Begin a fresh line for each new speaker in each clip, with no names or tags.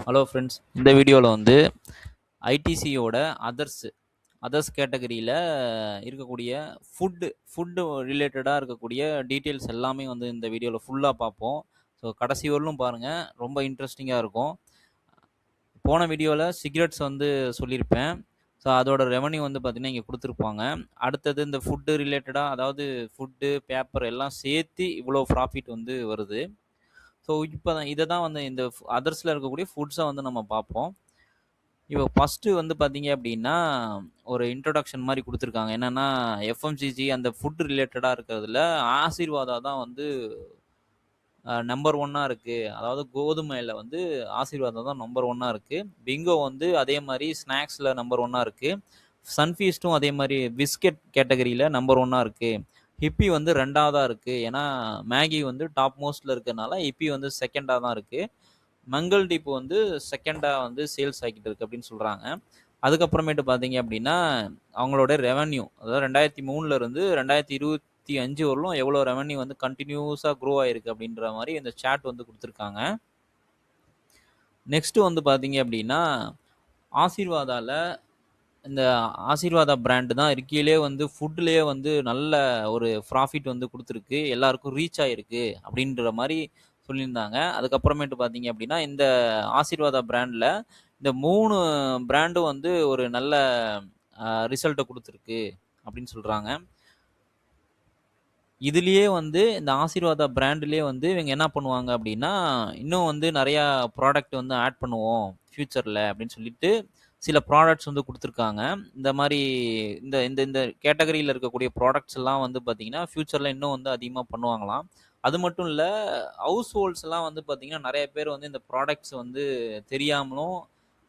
Hello friends, இந்த வீடியோவில் வந்து ஐடிசியோட அதர்ஸ் கேட்டகரியில் இருக்கக்கூடிய ஃபுட்டு ரிலேட்டடாக இருக்கக்கூடிய டீட்டெயில்ஸ் எல்லாமே வந்து இந்த வீடியோவில் ஃபுல்லாக பார்ப்போம். ஸோ கடைசி வரலும் பாருங்கள், ரொம்ப இன்ட்ரெஸ்டிங்காக இருக்கும். போன வீடியோவில் சிகரெட்ஸ் வந்து சொல்லியிருப்பேன். ஸோ அதோட ரெவன்யூ வந்து பார்த்திங்கன்னா இங்கே கொடுத்துருப்பாங்க. அடுத்தது இந்த ஃபுட்டு ரிலேட்டடாக, அதாவது ஃபுட்டு பேப்பர் எல்லாம் சேர்த்து இவ்வளோ ப்ராஃபிட் வந்து வருது. ஸோ இப்போ இதை தான் வந்து இந்த அதர்ஸில் இருக்கக்கூடிய ஃபுட்ஸை வந்து நம்ம பார்ப்போம். இப்போ ஃபஸ்ட்டு வந்து பார்த்தீங்க அப்படின்னா, ஒரு இன்ட்ரோடக்ஷன் மாதிரி கொடுத்துருக்காங்க. என்னென்னா, எஃப்எம்சிஜி அந்த ஃபுட் ரிலேட்டடாக இருக்கிறதுல ஆசீர்வாதா தான் வந்து நம்பர் ஒன்னாக இருக்குது. அதாவது கோதுமையில் வந்து ஆசீர்வாதா தான் நம்பர் ஒன்னாக இருக்குது. பிங்கோ வந்து அதே மாதிரி ஸ்நாக்ஸில் நம்பர் ஒன்னாக இருக்குது. சன்ஃபீஸ்ட்டும் அதே மாதிரி பிஸ்கெட் கேட்டகரியில் நம்பர் ஒன்னாக இருக்குது. ஹிப்பி வந்து ரெண்டாவதாக இருக்குது. ஏன்னா மேகி வந்து டாப் மோஸ்ட்டில் இருக்கிறதுனால ஹிப்பி வந்து செகண்டாக தான் இருக்குது. மங்கள் டீப் வந்து செகண்டாக வந்து சேல்ஸ் ஆகிட்டு இருக்குது அப்படின்னு சொல்கிறாங்க. அதுக்கப்புறமேட்டு பார்த்தீங்க அப்படின்னா, அவங்களோட ரெவன்யூ, அதாவது 2003 2025 வரலும் எவ்வளோ ரெவன்யூ வந்து கண்டினியூஸாக க்ரோ ஆகிருக்கு அப்படின்ற மாதிரி இந்த சாட் வந்து கொடுத்துருக்காங்க. நெக்ஸ்ட்டு வந்து பார்த்தீங்க அப்படின்னா, ஆசீர்வாதாவில் இந்த ஆசீர்வாதா பிராண்டு தான் இருக்கையிலே வந்து ஃபுட்லேயே வந்து நல்ல ஒரு ப்ராஃபிட் வந்து கொடுத்துருக்கு, எல்லாருக்கும் ரீச் ஆகிருக்கு அப்படின்ற மாதிரி சொல்லியிருந்தாங்க. அதுக்கப்புறமேட்டு பார்த்தீங்க அப்படின்னா, இந்த ஆசீர்வாதா பிராண்டில் இந்த 3 பிராண்டும் வந்து ஒரு நல்ல ரிசல்ட்டை கொடுத்துருக்கு அப்படின்னு சொல்கிறாங்க. இதுலேயே வந்து இந்த ஆசீர்வாதா பிராண்ட்லேயே வந்து இவங்க என்ன பண்ணுவாங்க அப்படின்னா, இன்னும் வந்து நிறையா ப்ராடக்ட் வந்து ஆட் பண்ணுவோம் ஃப்யூச்சரில் அப்படின்னு சொல்லிட்டு சில ப்ராடக்ட்ஸ் வந்து கொடுத்துருக்காங்க. இந்த மாதிரி இந்த இந்த இந்த கேட்டகரியில் இருக்கக்கூடிய ப்ராடக்ட்ஸ் எல்லாம் வந்து பார்த்தீங்கன்னா ஃப்யூச்சரில் இன்னும் வந்து அதிகமாக பண்ணுவாங்களாம். அது மட்டும் இல்லை, ஹவுஸ் ஹோல்ட்ஸ்லாம் வந்து பார்த்தீங்கன்னா நிறைய பேர் வந்து இந்த ப்ராடக்ட்ஸ் வந்து தெரியாமலும்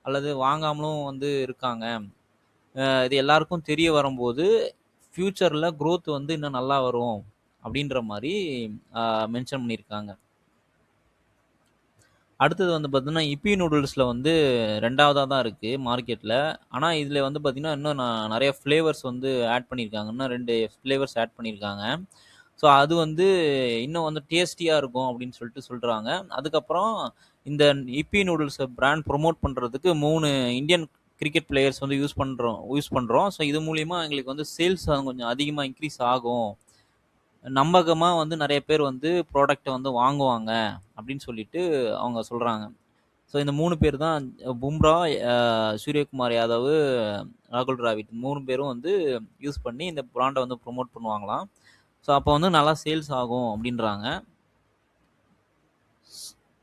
அல்லது வாங்காமலும் வந்து இருக்காங்க. இது எல்லாருக்கும் தெரிய வரும்போது ஃப்யூச்சரில் க்ரோத் வந்து இன்னும் நல்லா வரும் அப்படின்ற மாதிரி மென்ஷன் பண்ணியிருக்காங்க. அடுத்தது வந்து பார்த்தீங்கன்னா, இப்பி நூடுல்ஸில் வந்து 2வதா தான் இருக்குது மார்க்கெட்டில். ஆனால் இதில் வந்து பார்த்தீங்கன்னா, இன்னும் நிறைய ஃப்ளேவர்ஸ் வந்து ஆட் பண்ணியிருக்காங்க. இன்னும் 2 ஃப்ளேவர்ஸ் ஆட் பண்ணியிருக்காங்க. ஸோ அது வந்து இன்னும் வந்து டேஸ்டியாக இருக்கும் அப்படின்னு சொல்லிட்டு சொல்கிறாங்க. அதுக்கப்புறம் இந்த இப்பி நூடுல்ஸை பிராண்ட் ப்ரொமோட் பண்ணுறதுக்கு 3 இந்தியன் கிரிக்கெட் பிளேயர்ஸ் வந்து யூஸ் பண்ணுறோம். ஸோ இது மூலிமா எங்களுக்கு வந்து சேல்ஸ் கொஞ்சம் அதிகமாக இன்க்ரீஸ் ஆகும், நம்பகமாக வந்து நிறைய பேர் வந்து ப்ராடக்டை வந்து வாங்குவாங்க அப்படின்னு சொல்லிட்டு அவங்க சொல்கிறாங்க. ஸோ இந்த 3 பேர் தான், பும்ரா, சூரியகுமார் யாதவ், ராகுல் டிராவிட் 3 பேரும் வந்து யூஸ் பண்ணி இந்த பிராண்டை வந்து ப்ரொமோட் பண்ணுவாங்களாம். ஸோ அப்போ வந்து நல்லா சேல்ஸ் ஆகும் அப்படின்றாங்க.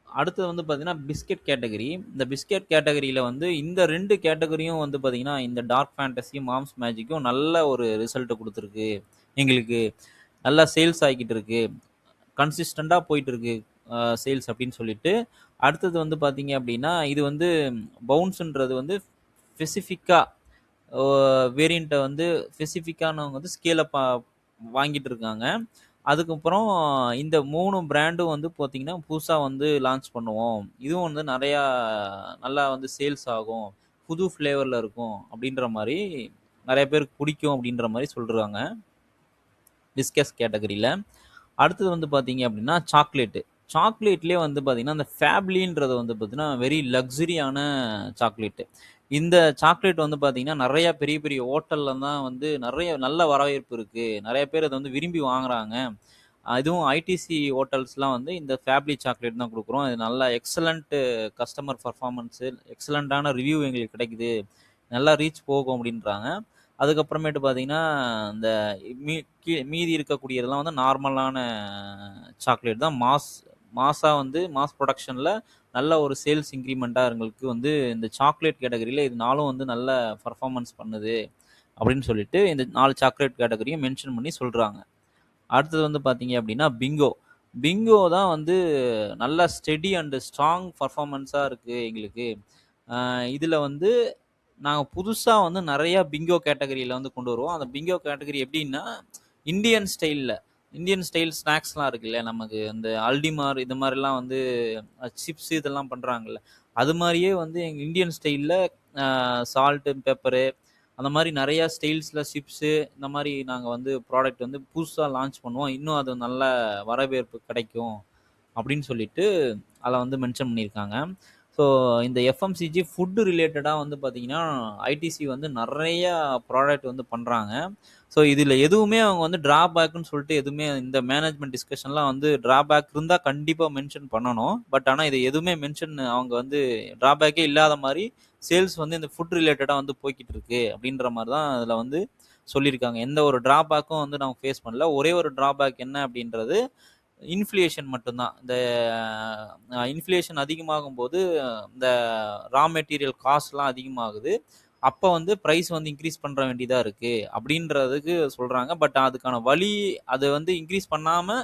அடுத்தது வந்து பார்த்தீங்கன்னா பிஸ்கெட் கேட்டகரி. இந்த பிஸ்கெட் கேட்டகரியில் வந்து இந்த 2 கேட்டகரியும் வந்து பார்த்தீங்கன்னா, இந்த டார்க் ஃபேண்டஸி, மாம்ஸ் மேஜிக்கும் நல்ல ஒரு ரிசல்ட்டை கொடுத்துருக்கு. எங்களுக்கு நல்லா சேல்ஸ் ஆகிக்கிட்டு இருக்கு, கன்சிஸ்டண்டாக போயிட்டு இருக்கு சேல்ஸ் அப்படின்னு சொல்லிட்டு. அடுத்தது வந்து பார்த்தீங்க அப்படின்னா, இது வந்து பவுன்ஸுன்றது வந்து ஸ்பெசிஃபிக்காக வேரியண்ட்டை வந்து ஸ்பெசிஃபிக்கானவங்க வந்து ஸ்கேலப் வாங்கிட்டு இருக்காங்க. அதுக்கப்புறம் இந்த 3 பிராண்டும் வந்து பார்த்தீங்கன்னா புதுசாக வந்து லான்ச் பண்ணுவோம், இதுவும் வந்து நிறையா நல்லா வந்து சேல்ஸ் ஆகும், புது ஃப்ளேவரில் இருக்கும் அப்படின்ற மாதிரி நிறைய பேருக்கு பிடிக்கும் அப்படின்ற மாதிரி சொல்கிறாங்க பிஸ்கஸ் கேட்டகரியில். அடுத்தது வந்து பார்த்தீங்க அப்படின்னா சாக்லேட்லேயே வந்து பார்த்தீங்கன்னா அந்த ஃபேப்லின்றது வந்து பார்த்தீங்கன்னா வெரி லக்ஸரியான சாக்லேட்டு. இந்த சாக்லேட் வந்து பார்த்தீங்கன்னா நிறையா பெரிய பெரிய ஹோட்டலில் தான் வந்து நிறைய நல்ல வரவேற்பு இருக்குது, நிறைய பேர் அதை வந்து விரும்பி வாங்குறாங்க. இதுவும் ஐடிசி ஹோட்டல்ஸ்லாம் வந்து இந்த ஃபேப்லி சாக்லேட் தான் கொடுக்குறோம், இது நல்லா எக்ஸலண்ட்டு கஸ்டமர் பர்ஃபார்மன்ஸு, எக்ஸலண்ட்டான ரிவ்யூ எங்களுக்கு கிடைக்குது, நல்லா ரீச் போகும் அப்படின்றாங்க. அதுக்கப்புறமேட்டு பார்த்தீங்கன்னா இந்த மீதி இருக்கக்கூடியதெல்லாம் வந்து நார்மலான சாக்லேட் தான், மாஸாக வந்து மாஸ் ப்ரொடக்ஷனில் நல்ல ஒரு சேல்ஸ் இன்க்ரிமெண்ட்டாக எங்களுக்கு வந்து இந்த சாக்லேட் கேட்டகரியில் இது 4ம் வந்து நல்ல பர்ஃபார்மன்ஸ் பண்ணுது அப்படின்னு சொல்லிட்டு இந்த 4 சாக்லேட் கேட்டகரியும் மென்ஷன் பண்ணி சொல்கிறாங்க. அடுத்தது வந்து பார்த்தீங்க அப்படின்னா பிங்கோ தான் வந்து நல்ல ஸ்டெடி அண்டு ஸ்ட்ராங் பர்ஃபார்மன்ஸாக இருக்குது எங்களுக்கு. இதில் வந்து நாங்கள் புதுசாக வந்து நிறையா பிங்கோ கேட்டகரியில் வந்து கொண்டு வருவோம். அந்த பிங்கோ கேட்டகரி எப்படின்னா, இந்தியன் ஸ்டைல் ஸ்நாக்ஸ்லாம் இருக்குல்ல, நமக்கு அந்த அல்டிமார் இது மாதிரிலாம் வந்து சிப்ஸ் இதெல்லாம் பண்ணுறாங்கல்ல, அது மாதிரியே வந்து எங்கள் இந்தியன் ஸ்டைலில் சால்ட்டு பெப்பரு அந்த மாதிரி நிறையா ஸ்டைல்ஸில் சிப்ஸு இந்த மாதிரி நாங்கள் வந்து ப்ராடக்ட் வந்து புதுசாக லான்ச் பண்ணுவோம், இன்னும் அது நல்ல வரவேற்பு கிடைக்கும் அப்படின்னு சொல்லிட்டு அதில் வந்து மென்ஷன் பண்ணியிருக்காங்க. ஸோ இந்த எஃப்எம்சிஜி ஃபுட் ரிலேட்டடாக வந்து பார்த்தீங்கன்னா ஐடிசி வந்து நிறைய ப்ராடக்ட் வந்து பண்ணுறாங்க. ஸோ இதில் எதுவுமே அவங்க வந்து ட்ராபேக்குன்னு சொல்லிட்டு எதுவுமே இந்த மேனேஜ்மெண்ட் டிஸ்கஷன்லாம் வந்து ட்ராபேக் இருந்தால் கண்டிப்பாக மென்ஷன் பண்ணணும். பட் ஆனால் இது எதுவுமே மென்ஷன் அவங்க வந்து ட்ராபேக்கே இல்லாத மாதிரி சேல்ஸ் வந்து இந்த ஃபுட் ரிலேட்டடாக வந்து போய்கிட்டு இருக்கு அப்படின்ற மாதிரி தான் அதில் வந்து சொல்லியிருக்காங்க. எந்த ஒரு ட்ராபேக்கும் வந்து நாங்கள் ஃபேஸ் பண்ணல. ஒரே ஒரு ட்ராபேக் என்ன அப்படின்றது இன்ஃப்ளேஷன் மட்டும்தான். இந்த இன்ஃப்ளேஷன் அதிகமாகும்போது இந்த ரா மெட்டீரியல் காஸ்ட்லாம் அதிகமாகுது. அப்போ வந்து பிரைஸ் வந்து இன்க்ரீஸ் பண்ண வேண்டியதா இருக்கு அப்படின்றதுக்கு சொல்றாங்க. பட் அதுக்கான வழி அது வந்து இன்க்ரீஸ் பண்ணாம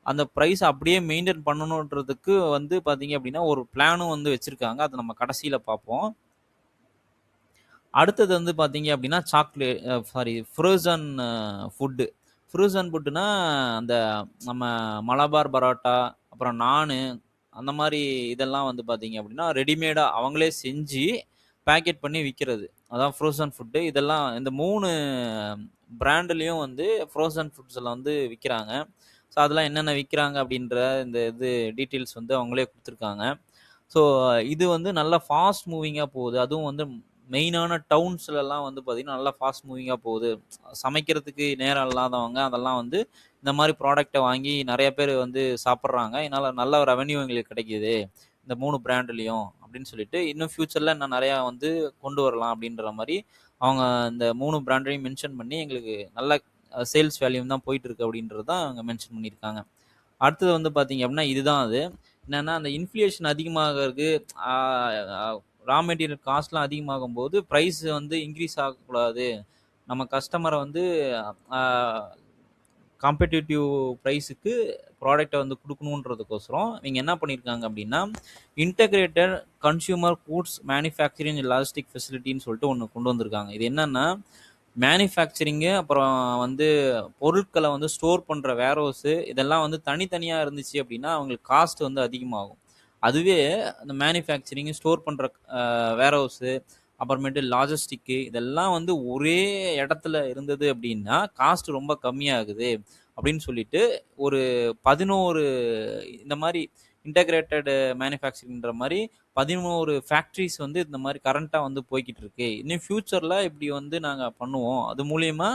அந்த பிரைஸ் அப்படியே மெயின்டைன் பண்ணணுன்றதுக்கு வந்து பார்த்தீங்க அப்படின்னா ஒரு பிளானும் வந்து வச்சிருக்காங்க. அதை நம்ம கடைசியில பார்ப்போம். அடுத்தது வந்து பார்த்தீங்க அப்படின்னா ஃப்ரோசன் ஃபுட்டு. ஃப்ரோசன் ஃபுட்டுனா அந்த நம்ம மலபார் பரோட்டா, அப்புறம் நானு அந்த மாரி இதெல்லாம் வந்து பார்த்தீங்க அப்படின்னா, ரெடிமேடா அவங்களே செஞ்சு பேக்கெட் பண்ணி விக்கிறது. அதான் ஃப்ரோசன் ஃபுட்டு. இதெல்லாம் இந்த 3 பிராண்ட்லயும் வந்து ஃப்ரோசன் ஃபுட்ஸ்லாம் வந்து விக்கிறாங்க. ஸோ அதெல்லாம் என்னென்ன விக்கிறாங்க அப்படின்ற இந்த டீட்டெயில்ஸ் வந்து அவங்களே குடுத்துருக்காங்க. ஸோ இது வந்து நல்லா ஃபாஸ்ட் மூவிங்கா போகுது. அதுவும் வந்து மெயினான டவுன்ஸ்லலாம் வந்து பார்த்தீங்கன்னா, நல்லா ஃபாஸ்ட் மூவிங்கா போகுது. சமைக்கிறதுக்கு நேரம் இல்லாதவங்க அதெல்லாம் வந்து இந்த மாரி ப்ராடக்ட்ட வாங்கி நெறைய பேர் வந்து சாப்பிடுறாங்க. இதனால நல்ல ரெவென்யூ எங்களுக்கு கிடைக்குது. இந்த 3 பிராண்ட்லயும் அப்படின்னு சொல்லிட்டு, இன்னும் ஃபியூச்சர்ல இன்னும் நெறையா வந்து கொண்டு வரலாம் அப்படின்ற மாரி, அவங்க இந்த 3 பிராண்டையும் மென்ஷன் பண்ணி எங்களுக்கு நல்ல சேல்ஸ் வேல்யூம் தான் போயிட்டு இருக்கு அப்படின்றது தான் அவங்க மென்ஷன் பண்ணியிருக்காங்க. அடுத்தது வந்து பார்த்தீங்க அப்படின்னா, இதுதான் அது. என்னன்னா, அந்த இன்ஃப்ளேஷன் அதிகமாகறக்கு ஆ அ ரா மெட்டீரியல் காஸ்ட்லாம் அதிகமாகும்போது, பிரைஸ் வந்து இன்கிரீஸ் ஆகக்கூடாது. நம்ம கஸ்டமர வந்து ஆ காம்படிட்டிவ் பிரைஸுக்கு ப்ராடக்ட்ட வந்து குடுக்கணுன்றதுக்கோசரம், இவங்க என்ன பண்ணியிருக்காங்க அப்படின்னா, integrated consumer goods manufacturing logistic ஃபெசிலிட்டின்னு சொல்லிட்டு ஒண்ணு கொண்டு வந்திருக்காங்க. இது என்னன்னா, மேனுஃபேக்சரிங்கு அப்புறம் வந்து பொருட்கள வந்து ஸ்டோர் பண்ற வேர்ஹவுஸு இதெல்லாம் வந்து தனித்தனியா இருந்துச்சு அப்படின்னா, அவங்களுக்கு காஸ்ட் வந்து அதிகமாகும். அதுவே அந்த மேனுஃபேக்சரிங், ஸ்டோர் பண்ற வேர்ஹவுஸு, அப்புறமேட்டு லாஜிஸ்டிக்கு இதெல்லாம் வந்து ஒரே இடத்துல இருந்தது அப்படின்னா, காஸ்ட் ரொம்ப கம்மியாகுது அப்படின்னு சொல்லிட்டு, ஒரு 11 இந்த மாரி இன்டகிரேட்டட் மேனுஃபேக்சரிங்ன்ற மாரி 11 ஃபேக்டரிஸ் வந்து இந்த மாரி கரண்ட்டா வந்து போய்க்கிட்டு இருக்கு. இன்னும் ஃபியூச்சர்ல இப்படி வந்து நாங்க பண்ணுவோம். அது மூலியமா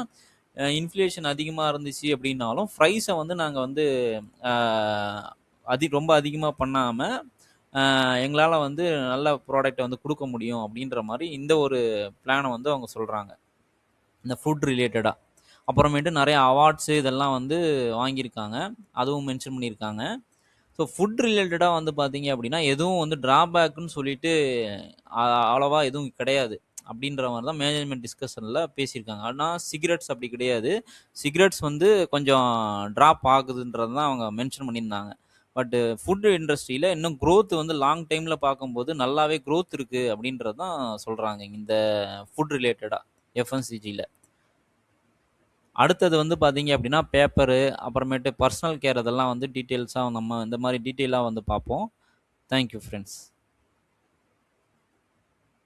இன்ஃப்ளேஷன் அதிகமா இருந்துச்சு அப்படின்னாலும், பிரைஸ வந்து நாங்க வந்து அ ரொம்ப அதிகமா பண்ணாம, எங்களால வந்து நல்ல ப்ராடக்ட்ட வந்து குடுக்க முடியும் அப்படின்ற மாரி இந்த ஒரு பிளான வந்து அவங்க சொல்றாங்க. இந்த ஃபுட் ரிலேட்டடா. அப்புறமேட்டு நெறைய அவார்ட்ஸ் இதெல்லாம் வந்து வாங்கியிருக்காங்க. அதுவும் மென்ஷன் பண்ணியிருக்காங்க. ஸோ ஃபுட் ரிலேட்டடா வந்து பார்த்தீங்க அப்படின்னா, எதுவும் வந்து டிராபேக்குன்னு சொல்லிட்டு அ அவ்வளவா எதுவும் கிடையாது. அப்படின்ற மாரி தான் மேனேஜ்மென்ட் டிஸ்கஷன்ல பேசியிருக்காங்க. ஆனா சிகரெட்ஸ் அப்படி கிடையாது. சிகரெட்ஸ் வந்து கொஞ்சம் டிராப் ஆகுதுன்றது தான் அவங்க மென்ஷன் பண்ணியிருந்தாங்க. பட் ஃபுட் இண்டஸ்ட்ரியில இன்னும் குரோத் வந்து லாங் டைம்ல பார்க்கும்போது நல்லாவே குரோத் இருக்கு அப்படின்றது தான் சொல்றாங்க. இந்த ஃபுட் ரிலேட்டடா எஃப்எம்சிஜில. அடுத்தது வந்து பார்த்தீங்க அப்படின்னா, பேப்பரு, அப்புறமேட்டு பர்சனல் கேர் அதெல்லாம் வந்து டீட்டெயில்ஸா நம்ம இந்த மாரி டீட்டெயிலா வந்து பார்ப்போம். Thank you friends.